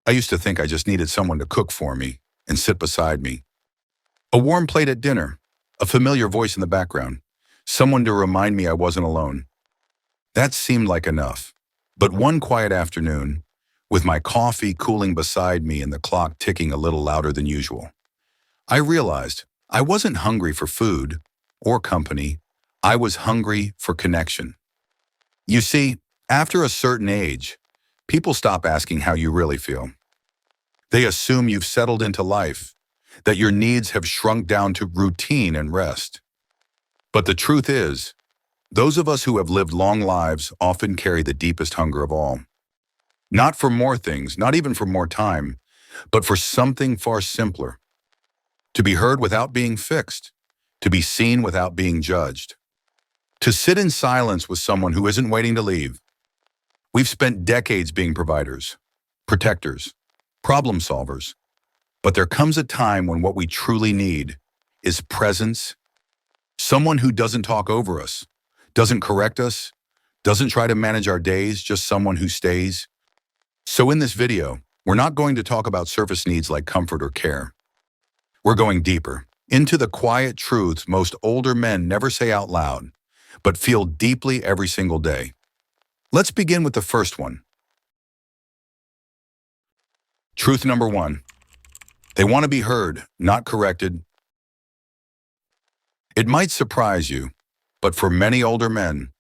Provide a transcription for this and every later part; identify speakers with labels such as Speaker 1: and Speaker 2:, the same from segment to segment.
Speaker 1: I used to think I just needed someone to cook for me and sit beside me. A warm plate at dinner, a familiar voice in the background, someone to remind me I wasn't alone. That seemed like enough. But one quiet afternoon, with my coffee cooling beside me and the clock ticking a little louder than usual, I realized I wasn't hungry for food or company. I was hungry for connection. You see, after a certain age, people stop asking how you really feel. They assume you've settled into life, that your needs have shrunk down to routine and rest. But the truth is, those of us who have lived long lives often carry the deepest hunger of all. Not for more things, not even for more time, but for something far simpler. To be heard without being fixed, to be seen without being judged, to sit in silence with someone who isn't waiting to leave. We've spent decades being providers, protectors, problem solvers, but there comes a time when what we truly need is presence, someone who doesn't talk over us, doesn't correct us, doesn't try to manage our days, just someone who stays. So in this video, we're not going to talk about surface needs like comfort or care. We're going deeper, into the quiet truths most older men never say out loud, but feel deeply every single day. Let's begin with the first one. Truth number one. They want to be heard, not corrected. It might surprise you, but for many older men,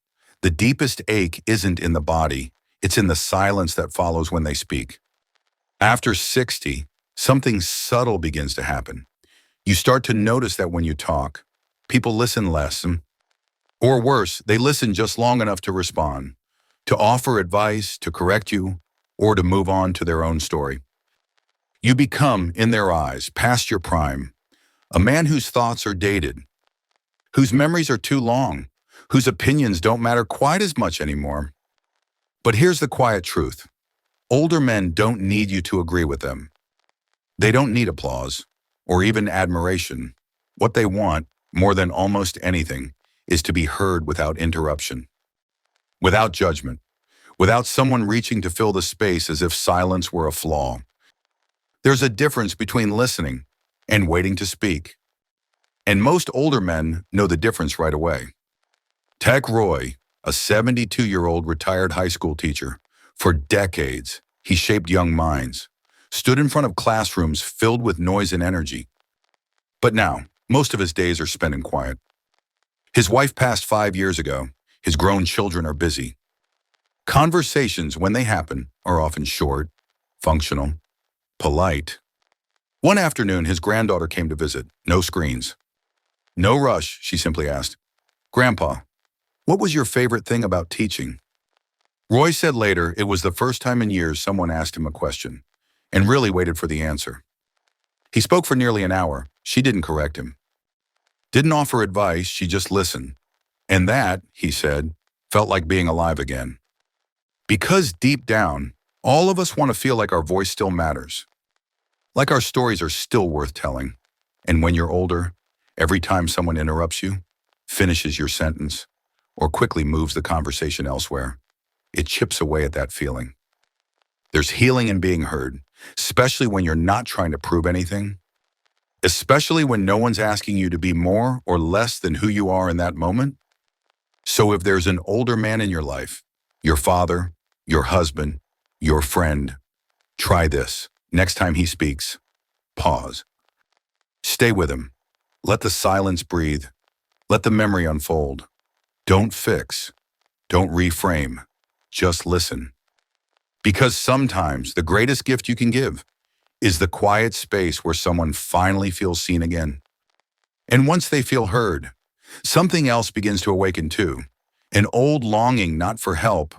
Speaker 1: the deepest ache isn't in the body, it's in the silence that follows when they speak. After 60, something subtle begins to happen. You start to notice that when you talk, people listen less, or worse, they listen just long enough to respond, to offer advice, to correct you, or to move on to their own story. You become, in their eyes, past your prime, a man whose thoughts are dated, whose memories are too long, whose opinions don't matter quite as much anymore. But here's the quiet truth. Older men don't need you to agree with them. They don't need applause, or even admiration. What they want, more than almost anything, is to be heard without interruption, without judgment, without someone reaching to fill the space as if silence were a flaw. There's a difference between listening and waiting to speak. And most older men know the difference right away. Tech Roy, a 72-year-old retired high school teacher, for decades, he shaped young minds, stood in front of classrooms filled with noise and energy. But now, most of his days are spent in quiet. His wife passed 5 years ago. His grown children are busy. Conversations, when they happen, are often short, functional, polite. One afternoon, his granddaughter came to visit. No screens. No rush, she simply asked. "Grandpa, what was your favorite thing about teaching?" Roy said later it was the first time in years someone asked him a question, and really waited for the answer. He spoke for nearly an hour. She didn't correct him. Didn't offer advice, she just listened. And that, he said, felt like being alive again. Because deep down, all of us want to feel like our voice still matters, like our stories are still worth telling. And when you're older, every time someone interrupts you, finishes your sentence, or quickly moves the conversation elsewhere, it chips away at that feeling. There's healing in being heard, especially when you're not trying to prove anything, especially when no one's asking you to be more or less than who you are in that moment. So if there's an older man in your life, your father, your husband, your friend, try this. Next time he speaks, pause. Stay with him. Let the silence breathe. Let the memory unfold. Don't fix. Don't reframe. Just listen. Because sometimes the greatest gift you can give is the quiet space where someone finally feels seen again. And once they feel heard, something else begins to awaken too. An old longing not for help,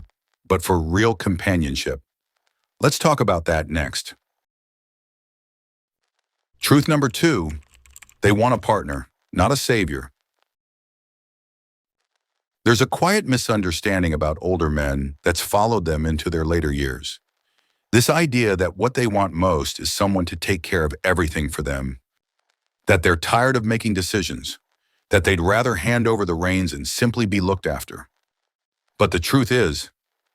Speaker 1: but for real companionship. Let's talk about that next. Truth number two, they want a partner, not a savior. There's a quiet misunderstanding about older men that's followed them into their later years. This idea that what they want most is someone to take care of everything for them, that they're tired of making decisions, that they'd rather hand over the reins and simply be looked after. But the truth is,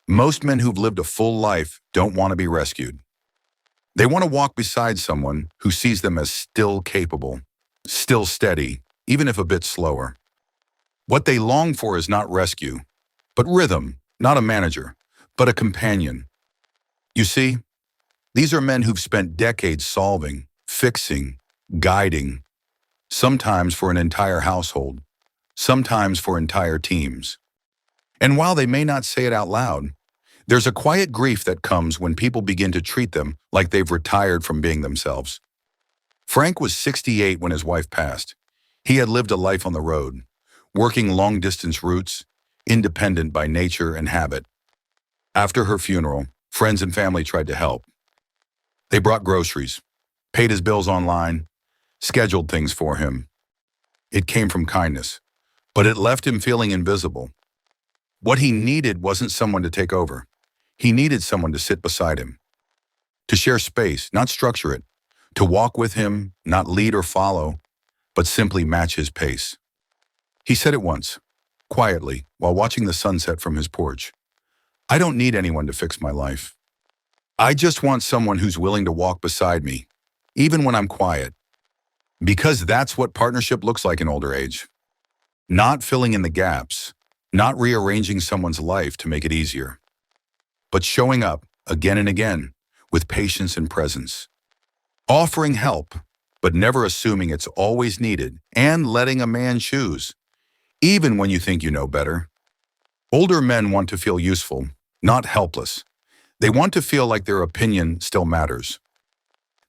Speaker 1: most men who've lived a full life don't want to be rescued. They want to walk beside someone who sees them as still capable, still steady, even if a bit slower. What they long for is not rescue, but rhythm, not a manager, but a companion. You see, these are men who've spent decades solving, fixing, guiding, sometimes for an entire household, sometimes for entire teams. And while they may not say it out loud, there's a quiet grief that comes when people begin to treat them like they've retired from being themselves. Frank was 68 when his wife passed. He had lived a life on the road, working long-distance routes, independent by nature and habit. After her funeral, friends and family tried to help. They brought groceries, paid his bills online, scheduled things for him. It came from kindness, but it left him feeling invisible. What he needed wasn't someone to take over. He needed someone to sit beside him, to share space, not structure it, to walk with him, not lead or follow, but simply match his pace. He said it once, quietly, while watching the sunset from his porch. "I don't need anyone to fix my life. I just want someone who's willing to walk beside me, even when I'm quiet." Because that's what partnership looks like in older age. Not filling in the gaps, not rearranging someone's life to make it easier, but showing up again and again with patience and presence. Offering help, but never assuming it's always needed, and letting a man choose, even when you think you know better. Older men want to feel useful, not helpless. They want to feel like their opinion still matters,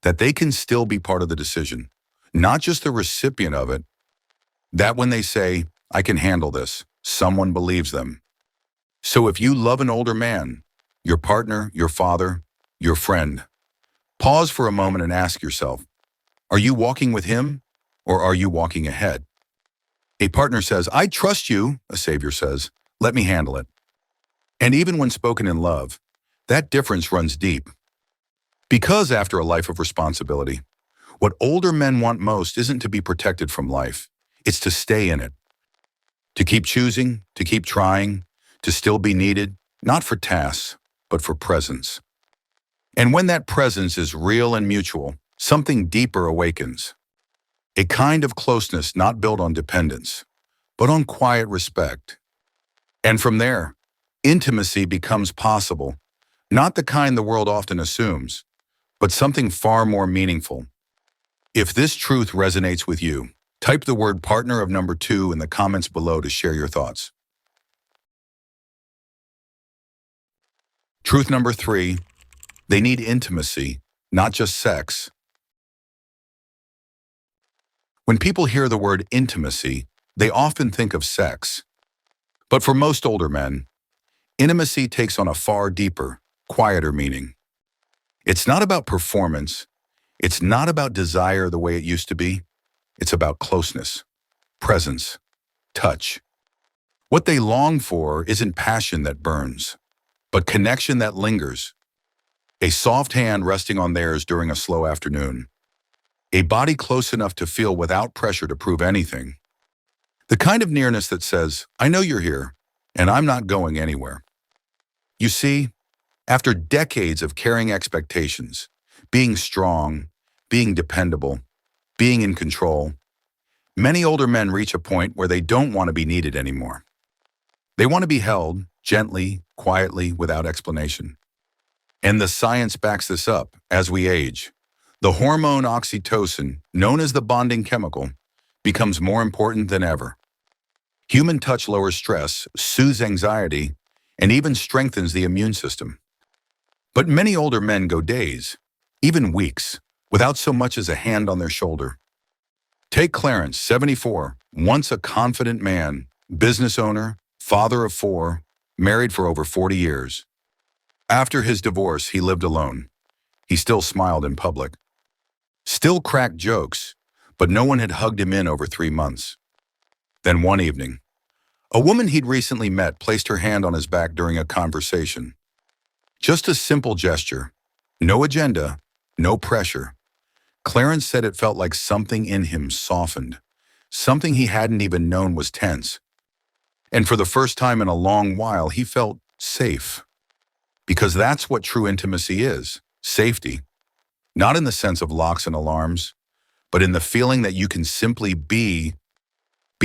Speaker 1: that they can still be part of the decision, not just the recipient of it, that when they say, "I can handle this," someone believes them. So if you love an older man, your partner, your father, your friend, pause for a moment and ask yourself, are you walking with him or are you walking ahead? A partner says, "I trust you," a savior says, "Let me handle it." And even when spoken in love, that difference runs deep. Because after a life of responsibility, what older men want most isn't to be protected from life. It's to stay in it. To keep choosing, to keep trying, to still be needed, not for tasks, but for presence. And when that presence is real and mutual, something deeper awakens. A kind of closeness not built on dependence, but on quiet respect. And from there, intimacy becomes possible, not the kind the world often assumes, but something far more meaningful. If this truth resonates with you, type the word partner of number 2 in the comments below to share your thoughts. Truth number 3, they need intimacy, not just sex. When people hear the word intimacy, they often think of sex. But for most older men, intimacy takes on a far deeper, quieter meaning. It's not about performance. It's not about desire the way it used to be. It's about closeness, presence, touch. What they long for isn't passion that burns, but connection that lingers. A soft hand resting on theirs during a slow afternoon. A body close enough to feel without pressure to prove anything. The kind of nearness that says, "I know you're here, and I'm not going anywhere." You see, after decades of carrying expectations, being strong, being dependable, being in control, many older men reach a point where they don't want to be needed anymore. They want to be held, gently, quietly, without explanation. And the science backs this up as we age. The hormone oxytocin, known as the bonding chemical, becomes more important than ever. Human touch lowers stress, soothes anxiety, and even strengthens the immune system. But many older men go days, even weeks, without so much as a hand on their shoulder. Take Clarence, 74, once a confident man, business owner, father of 4, married for over 40 years. After his divorce, he lived alone. He still smiled in public. Still cracked jokes, but no one had hugged him in over 3 months. Then one evening, a woman he'd recently met placed her hand on his back during a conversation. Just a simple gesture, no agenda, no pressure. Clarence said it felt like something in him softened, something he hadn't even known was tense. And for the first time in a long while, he felt safe. Because that's what true intimacy is, safety. Not in the sense of locks and alarms, but in the feeling that you can simply be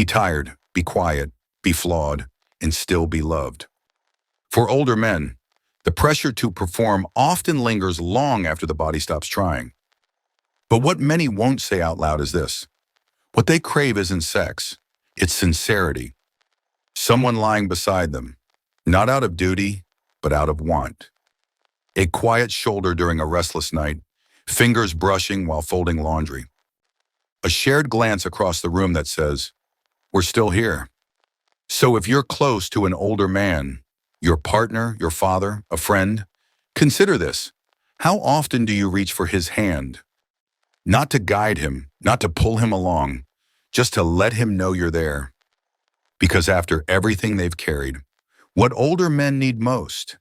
Speaker 1: tired, be quiet, be flawed, and still be loved. For older men, the pressure to perform often lingers long after the body stops trying. But what many won't say out loud is this: what they crave isn't sex, it's sincerity. Someone lying beside them, not out of duty, but out of want. A quiet shoulder during a restless night, fingers brushing while folding laundry. A shared glance across the room that says, "We're still here." So if you're close to an older man, your partner, your father, a friend, consider this. How often do you reach for his hand? Not to guide him, not to pull him along, just to let him know you're there. Because after everything they've carried, what older men need most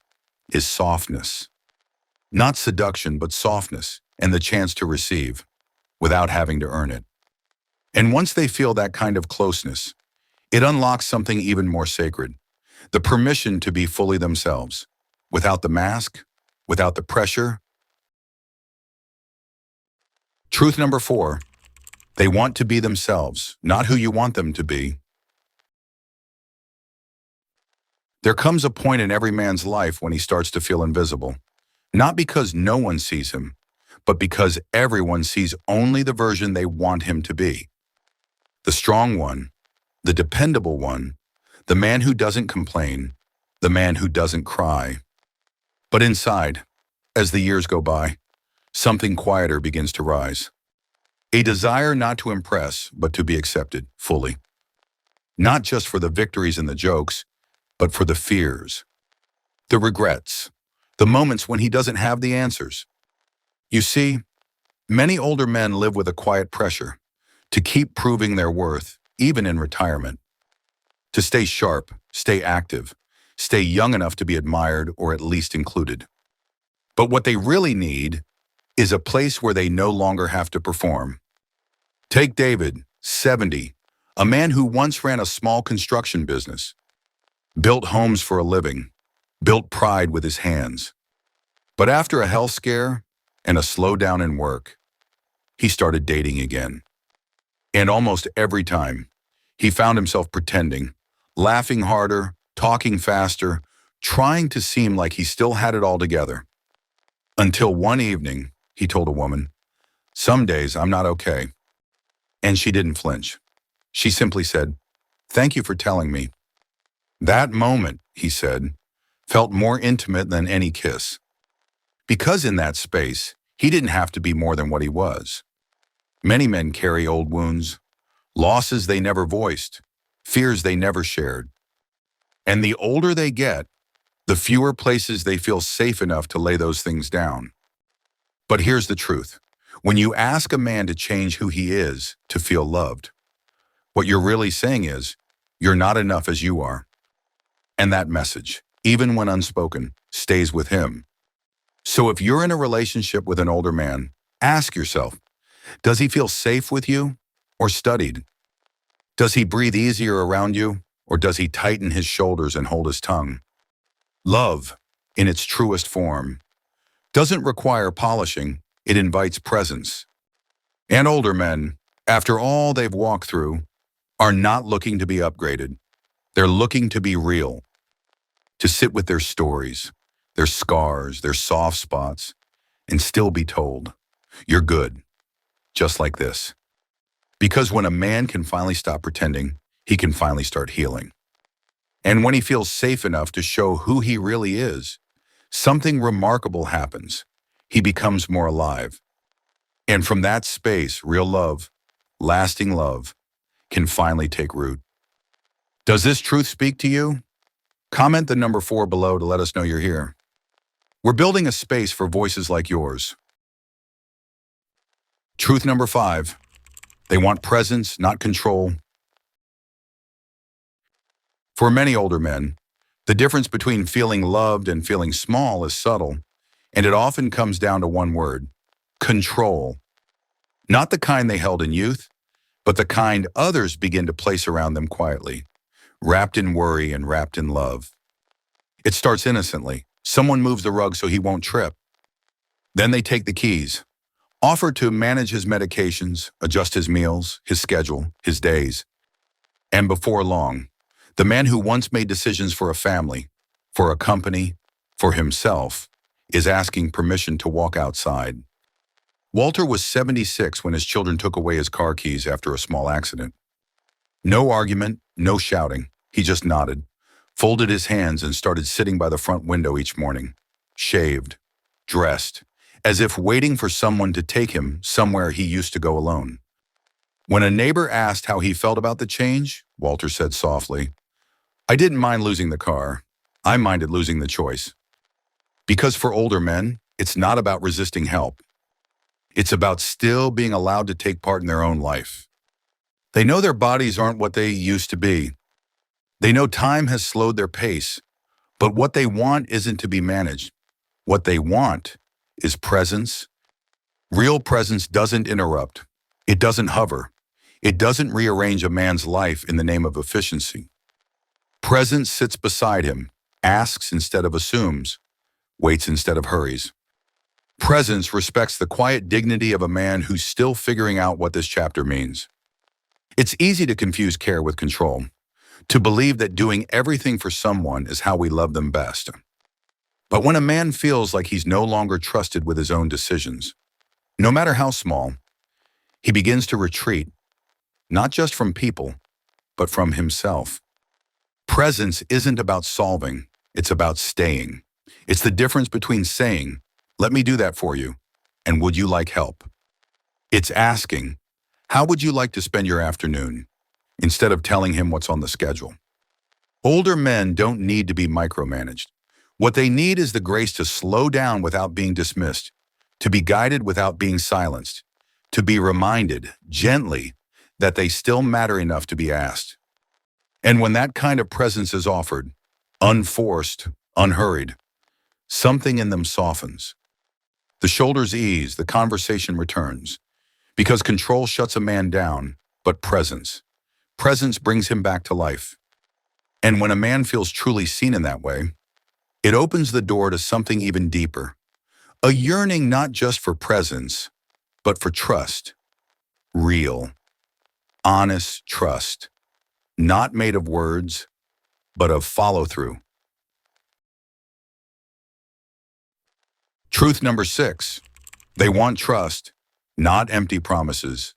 Speaker 1: is softness. Not seduction, but softness and the chance to receive without having to earn it. And once they feel that kind of closeness, it unlocks something even more sacred: the permission to be fully themselves, without the mask, without the pressure. Truth number 4, they want to be themselves, not who you want them to be. There comes a point in every man's life when he starts to feel invisible, not because no one sees him, but because everyone sees only the version they want him to be. The strong one, the dependable one, the man who doesn't complain, the man who doesn't cry. But inside, as the years go by, something quieter begins to rise. A desire not to impress, but to be accepted fully. Not just for the victories and the jokes, but for the fears, the regrets, the moments when he doesn't have the answers. You see, many older men live with a quiet pressure to keep proving their worth, even in retirement. To stay sharp, stay active, stay young enough to be admired or at least included. But what they really need is a place where they no longer have to perform. Take David, 70, a man who once ran a small construction business, built homes for a living, built pride with his hands. But after a health scare and a slowdown in work, he started dating again. And almost every time, he found himself pretending, laughing harder, talking faster, trying to seem like he still had it all together. Until one evening, he told a woman, "Some days I'm not okay." And she didn't flinch. She simply said, "Thank you for telling me." That moment, he said, felt more intimate than any kiss. Because in that space, he didn't have to be more than what he was. Many men carry old wounds, losses they never voiced, fears they never shared. And the older they get, the fewer places they feel safe enough to lay those things down. But here's the truth. When you ask a man to change who he is to feel loved, what you're really saying is, you're not enough as you are. And that message, even when unspoken, stays with him. So if you're in a relationship with an older man, ask yourself, does he feel safe with you or studied? Does he breathe easier around you, or does he tighten his shoulders and hold his tongue? Love, in its truest form, doesn't require polishing, it invites presence. And older men, after all they've walked through, are not looking to be upgraded. They're looking to be real, to sit with their stories, their scars, their soft spots, and still be told, "You're good," just like this. Because when a man can finally stop pretending, he can finally start healing. And when he feels safe enough to show who he really is, something remarkable happens. He becomes more alive. And from that space, real love, lasting love, can finally take root. Does this truth speak to you? Comment the number 4 below to let us know you're here. We're building a space for voices like yours. Truth number 5, they want presence, not control. For many older men, the difference between feeling loved and feeling small is subtle, and it often comes down to one word: control. Not the kind they held in youth, but the kind others begin to place around them quietly, wrapped in worry and wrapped in love. It starts innocently. Someone moves the rug so he won't trip. Then they take the keys, offered to manage his medications, adjust his meals, his schedule, his days. And before long, the man who once made decisions for a family, for a company, for himself, is asking permission to walk outside. Walter was 76 when his children took away his car keys after a small accident. No argument, no shouting. He just nodded, folded his hands, and started sitting by the front window each morning, shaved, dressed, as if waiting for someone to take him somewhere he used to go alone. When a neighbor asked how he felt about the change, Walter said softly, "I didn't mind losing the car. I minded losing the choice." Because for older men, it's not about resisting help. It's about still being allowed to take part in their own life. They know their bodies aren't what they used to be. They know time has slowed their pace, but what they want isn't to be managed. What they want is presence. Real presence doesn't interrupt. It doesn't hover. It doesn't rearrange a man's life in the name of efficiency. Presence sits beside him, asks instead of assumes, waits instead of hurries. Presence respects the quiet dignity of a man who's still figuring out what this chapter means. It's easy to confuse care with control, to believe that doing everything for someone is how we love them best. But when a man feels like he's no longer trusted with his own decisions, no matter how small, he begins to retreat, not just from people, but from himself. Presence isn't about solving, it's about staying. It's the difference between saying, "Let me do that for you," and "Would you like help?" It's asking, "How would you like to spend your afternoon?" instead of telling him what's on the schedule. Older men don't need to be micromanaged. What they need is the grace to slow down without being dismissed, to be guided without being silenced, to be reminded, gently, that they still matter enough to be asked. And when that kind of presence is offered, unforced, unhurried, something in them softens. The shoulders ease, the conversation returns. Because control shuts a man down, but presence brings him back to life. And when a man feels truly seen in that way, it opens the door to something even deeper. A yearning not just for presence, but for trust. Real, honest trust. Not made of words, but of follow-through. Truth number 6. They want trust, not empty promises.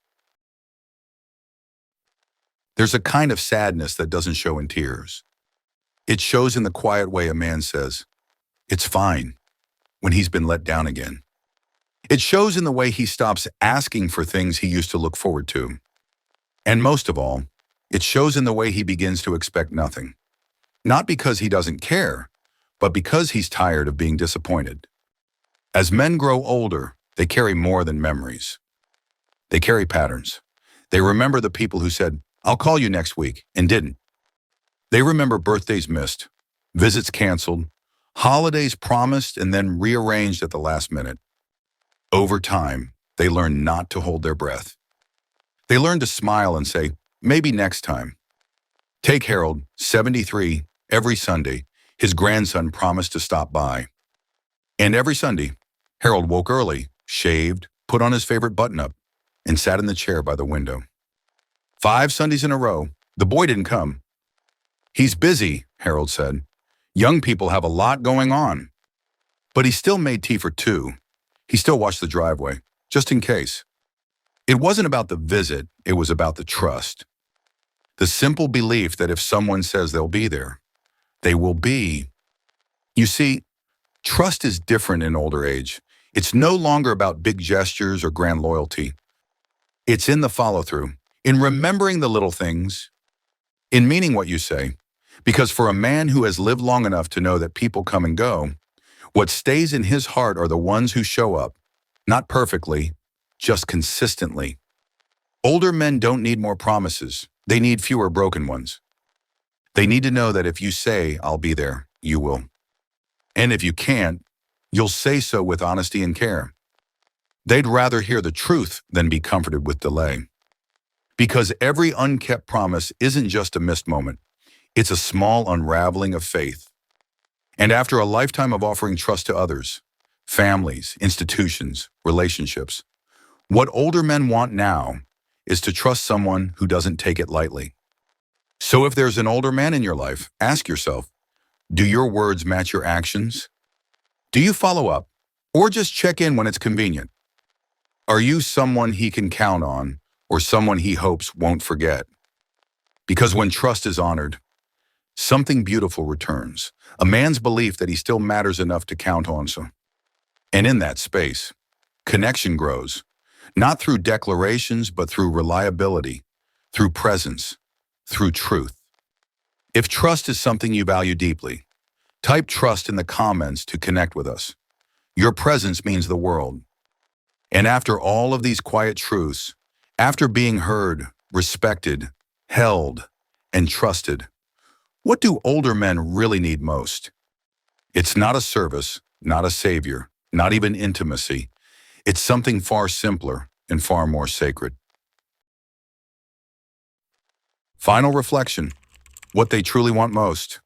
Speaker 1: There's a kind of sadness that doesn't show in tears. It shows in the quiet way a man says, "It's fine," when he's been let down again. It shows in the way he stops asking for things he used to look forward to. And most of all, it shows in the way he begins to expect nothing. Not because he doesn't care, but because he's tired of being disappointed. As men grow older, they carry more than memories. They carry patterns. They remember the people who said, "I'll call you next week," and didn't. They remember birthdays missed, visits canceled, holidays promised and then rearranged at the last minute. Over time, they learn not to hold their breath. They learn to smile and say, "Maybe next time." Take Harold, 73, every Sunday, his grandson promised to stop by. And every Sunday, Harold woke early, shaved, put on his favorite button-up, and sat in the chair by the window. 5 Sundays in a row, the boy didn't come. "He's busy," Harold said. "Young people have a lot going on." But he still made tea for 2. He still watched the driveway, just in case. It wasn't about the visit, it was about the trust. The simple belief that if someone says they'll be there, they will be. You see, trust is different in older age. It's no longer about big gestures or grand loyalty. It's in the follow-through, in remembering the little things, in meaning what you say. Because for a man who has lived long enough to know that people come and go, what stays in his heart are the ones who show up, not perfectly, just consistently. Older men don't need more promises. They need fewer broken ones. They need to know that if you say, "I'll be there," you will. And if you can't, you'll say so with honesty and care. They'd rather hear the truth than be comforted with delay. Because every unkept promise isn't just a missed moment. It's a small unraveling of faith. And after a lifetime of offering trust to others, families, institutions, relationships, What older men want now is to trust someone who doesn't take it lightly. So if there's an older man in your life, ask yourself, do your words match your actions? Do you follow up? Or just check in when it's convenient? Are you someone he can count on or someone he hopes won't forget? Because when trust is honored, something beautiful returns. A man's belief that he still matters enough to count on. And in that space, connection grows, not through declarations, but through reliability, through presence, through truth. If trust is something you value deeply, type trust in the comments to connect with us. Your presence means the world. And after all of these quiet truths, after being heard, respected, held, and trusted, what do older men really need most? It's not a service, not a savior, not even intimacy. It's something far simpler and far more sacred. Final reflection, what they truly want most.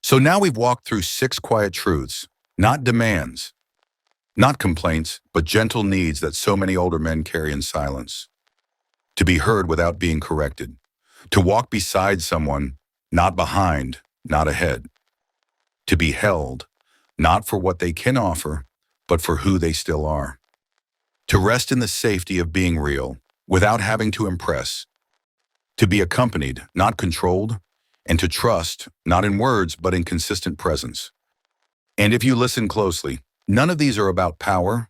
Speaker 1: So now we've walked through 6 quiet truths, not demands, not complaints, but gentle needs that so many older men carry in silence. To be heard without being corrected. To walk beside someone, not behind, not ahead. To be held, not for what they can offer, but for who they still are. To rest in the safety of being real, without having to impress. To be accompanied, not controlled, and to trust, not in words, but in consistent presence. And if you listen closely, none of these are about power.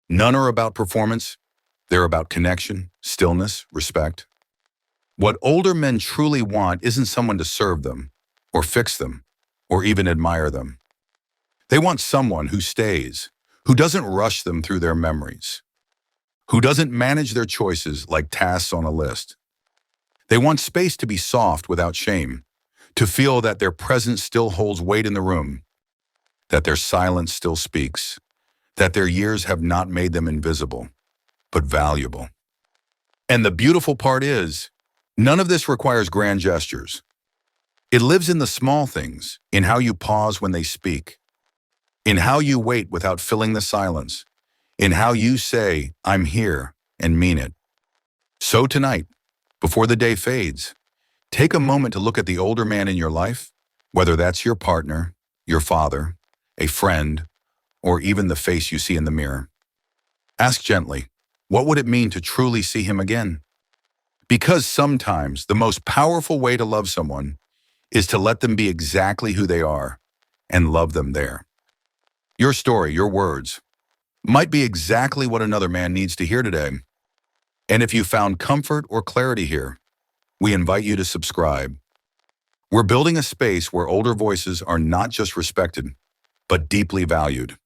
Speaker 1: None are about performance. They're about connection, stillness, respect. What older men truly want isn't someone to serve them, or fix them, or even admire them. They want someone who stays, who doesn't rush them through their memories, who doesn't manage their choices like tasks on a list. They want space to be soft without shame, to feel that their presence still holds weight in the room, that their silence still speaks, that their years have not made them invisible, but valuable. And the beautiful part is, none of this requires grand gestures. It lives in the small things, in how you pause when they speak, in how you wait without filling the silence, in how you say, I'm here, and mean it. So tonight, before the day fades, take a moment to look at the older man in your life, whether that's your partner, your father, a friend, or even the face you see in the mirror. Ask gently, what would it mean to truly see him again? Because sometimes the most powerful way to love someone is to let them be exactly who they are and love them there. Your story, your words, might be exactly what another man needs to hear today. And if you found comfort or clarity here, we invite you to subscribe. We're building a space where older voices are not just respected, but deeply valued.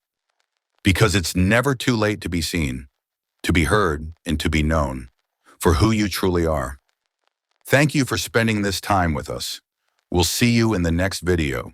Speaker 1: Because it's never too late to be seen, to be heard, and to be known for who you truly are. Thank you for spending this time with us. We'll see you in the next video.